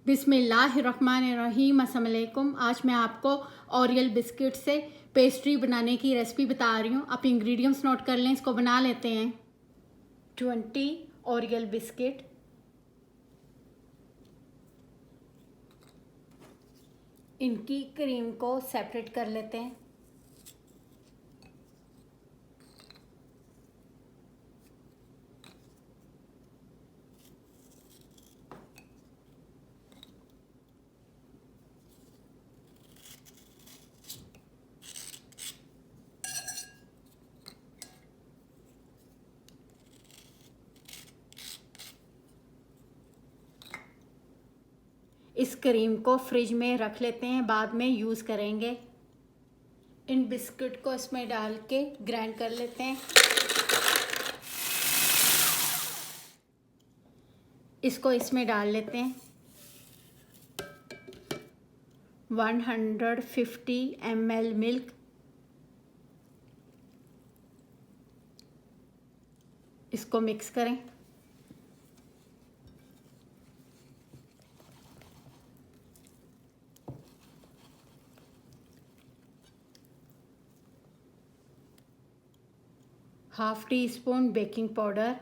बिस्मिल्लाहिर्रहमानिर्रहीम। अस्सलाम वालेकुम। आज मैं आपको ओरियल बिस्किट से पेस्ट्री बनाने की रेसिपी बता रही हूँ। आप इंग्रेडिएंट्स नोट कर लें, इसको बना लेते हैं। 20 ओरियल बिस्किट, इनकी क्रीम को सेपरेट कर लेते हैं। इस क्रीम को फ्रिज में रख लेते हैं, बाद में यूज़ करेंगे। इन बिस्किट को इसमें डाल के ग्राइंड कर लेते हैं। इसको इसमें डाल लेते हैं। 150 ml मिल्क, इसको मिक्स करें। Half tea spoon baking powder,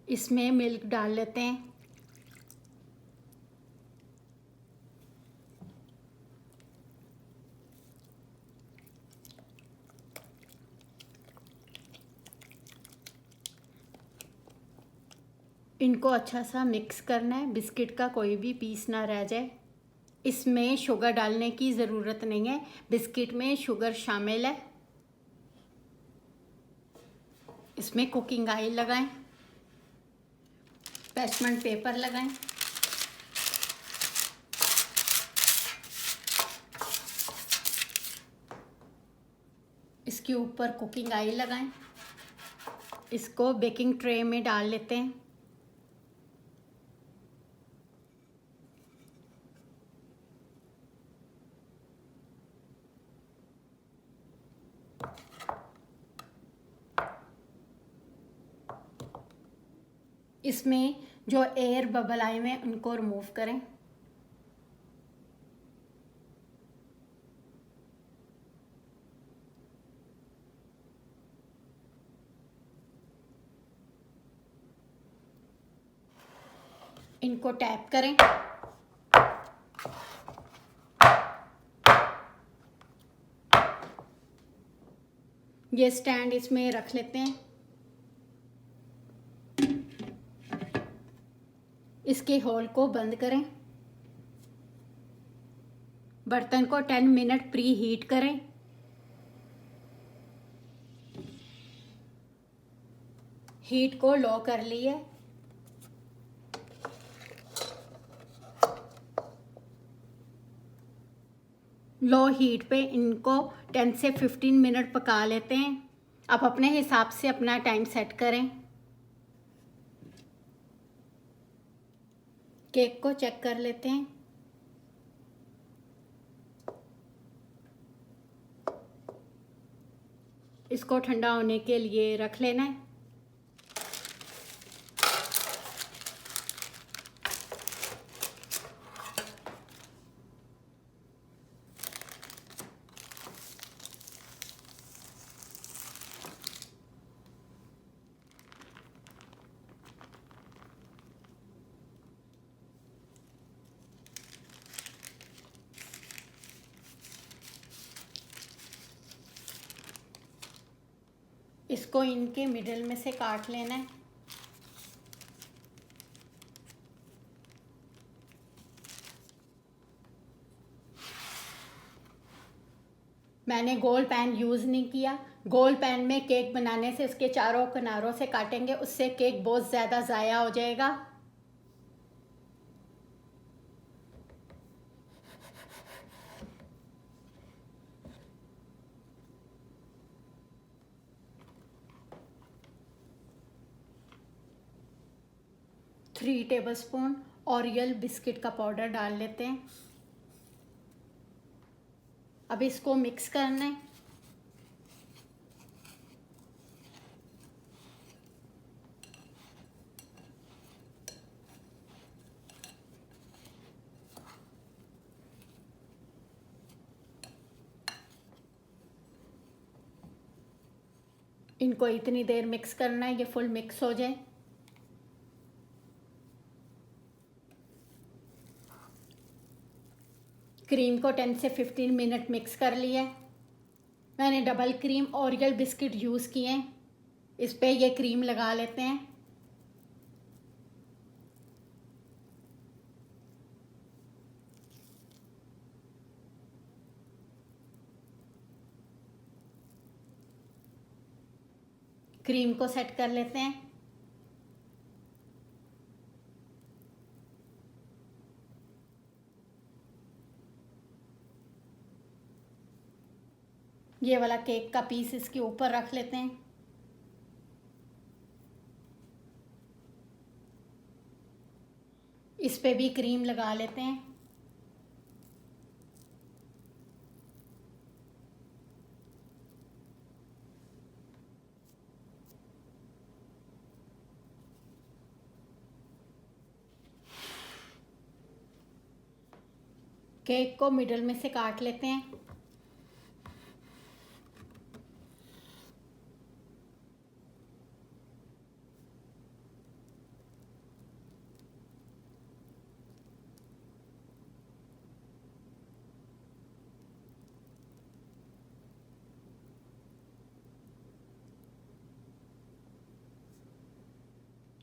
इसमें मिल्क डाल लेते हैं। इनको अच्छा सा मिक्स करना है, बिस्किट का कोई भी पीस ना रह जाए। इसमें शुगर डालने की ज़रूरत नहीं है, बिस्किट में शुगर शामिल है। इसमें कुकिंग ऑयल लगाएं, पैचमेंट पेपर लगाएं। इसके ऊपर कुकिंग ऑयल लगाएं। इसको बेकिंग ट्रे में डाल लेते हैं। इसमें जो एयर बबल आए हुए हैं उनको रिमूव करें। इनको टैप करें। ये स्टैंड इसमें रख लेते हैं। इसके होल को बंद करें। बर्तन को 10 मिनट प्री हीट करें। हीट को लो कर लिए। लो हीट पे इनको 10 से 15 मिनट पका लेते हैं। आप अपने हिसाब से अपना टाइम सेट करें। केक को चेक कर लेते हैं। इसको ठंडा होने के लिए रख लेना है। इसको इनके मिडिल में से काट लेना है। मैंने गोल पैन यूज़ नहीं किया। गोल पैन में केक बनाने से उसके चारों किनारों से काटेंगे, उससे केक बहुत ज़्यादा ज़ाया हो जाएगा। थ्री टेबलस्पून ओरियल बिस्किट का पाउडर डाल लेते हैं। अब इसको मिक्स करना है। इनको इतनी देर मिक्स करना है ये फुल मिक्स हो जाए। क्रीम को 10 से 15 मिनट मिक्स कर लिया है। मैंने double cream Oryol biscuit use किए हैं। इस पे ये क्रीम लगा लेते हैं। क्रीम को सेट कर लेते हैं। ये वाला केक का पीस इसके ऊपर रख लेते हैं। इस पे भी क्रीम लगा लेते हैं। केक को मिडल में से काट लेते हैं।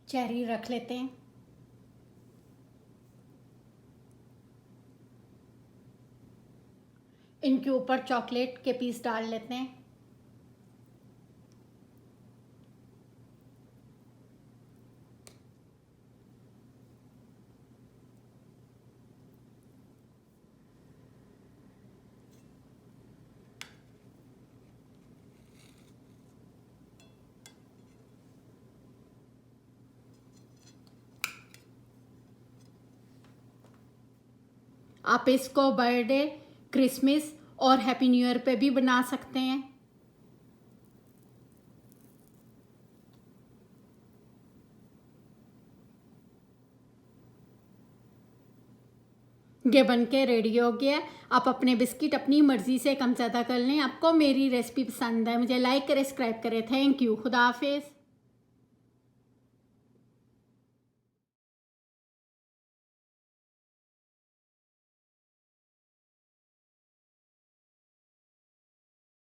चेरी रख लेते हैं। इनके ऊपर चॉकलेट के पीस डाल लेते हैं। आप इसको बर्थडे, क्रिसमस और हैप्पी न्यू ईयर पे भी बना सकते हैं। ये बनके रेडी हो गया। आप अपने बिस्किट अपनी मर्ज़ी से कम ज़्यादा कर लें। आपको मेरी रेसिपी पसंद है, मुझे लाइक करें, सब्सक्राइब करें। Thank you. खुदा हाफिज़।